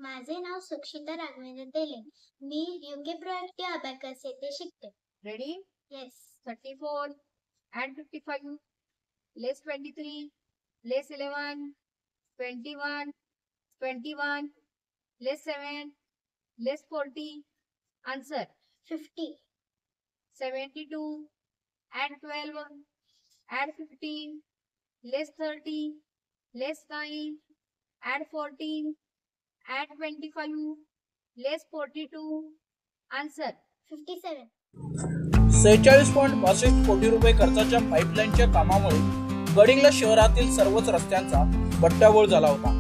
माझे नाव सुक्षिता राघवेंद्र तेले. मी योग्य प्रॉडक्ट अबॅकस येथे शिकते. Ready? Yes. 34 and 55 less 23 less 11 21 21 less 7 less 40 answer 50. 72 add 12 add 15 less 30 less 9 add 14 add 25 less 42 answer 57. 46.62 कोटी रुपये खर्चाच्या पाईपलाईनच्या कामामुळे गडिंग्लज शहरातील सर्वच रस्त्यांचा बट्ट्याबोळ झाला होता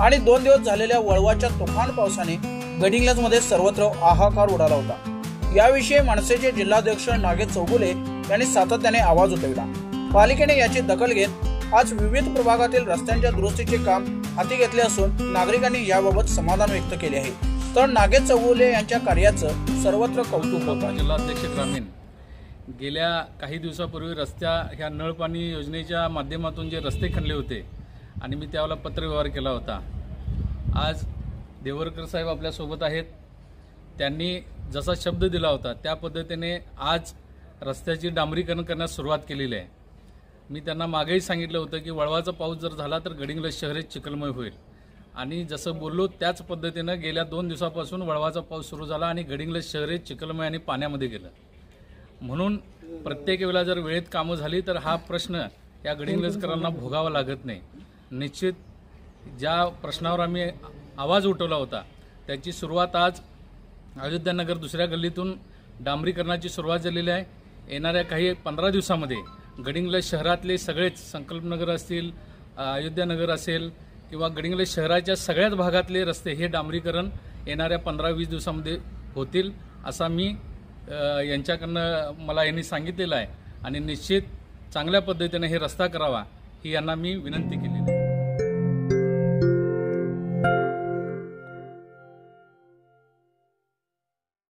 आणि 2 दिवस झालेल्या वळवाच्या तुफान पावसाने गडिंग्लजमध्ये सर्वत्र हाहाकार उडाला होता। याविषयी मनसेचे जिल्हाध्यक्ष नागेश चौगुले यांनी सातत्याने आवाज उठवला। पालिकेने याची दखल घेत आज विविध प्रभागातील रस्त्यांच्या दुरुस्तीचे काम हाती घेतले असून नागरिकांनी याबाबत समाधान व्यक्त केले आहे। तर नागेश चौगुले यांच्या कार्याचं सर्वत्र कौतुक होतं। जिल्हाध्यक्ष ग्रामीण गेल्या काही दिवसापूर्वी ह्या नळ पाणी योजनेच्या माध्यमातून जे रस्ते खणले होते आणि मी त्यावेळेला पत्रव्यवहार केला होता। आज देवरकर साहेब आपल्यासोबत आहेत। त्यांनी जसा शब्द दिला होता त्या पद्धतीने आज रस्त्याची डांबरीकरण करण्यास सुरुवात केलेली आहे। मी त्यांना मागेही सांगितलं होतं की वळवाचा पाऊस जर झाला तर गडिंग्लज शहर चिखलमय होईल आणि जसं बोललो त्याच पद्धतीनं गेल्या 2 दिवसापासून वळवाचा पाऊस सुरू झाला आणि गडिंग्लज शहर चिखलमय आणि पाण्यामध्ये गेलं। म्हणून प्रत्येक वेळेला जर वेळेत कामं झाली तर हा प्रश्न या गडिंग्लजकरांना भोगावा लागत नाही। निश्चित ज्या प्रश्नावर आम्ही आवाज उठवला होता त्याची सुरुवात आज अयोध्यानगर दुसऱ्या गल्लीतून डांबरीकरणाची सुरुवात झालेली आहे। येणाऱ्या काही 15 दिवसामध्ये गडिंग्लज शहरातले सगळेच संकल्पनगर असतील, अयोध्यानगर असेल किंवा गडिंग्लज शहराच्या सगळ्याच भागातले रस्ते हे डांबरीकरण येणाऱ्या 15-20 दिवसामध्ये होतील असा मी यांच्याकडनं मला यांनी सांगितलेलं आहे आणि निश्चित चांगल्या पद्धतीने हे रस्ता करावा ही यांना मी विनंती केली।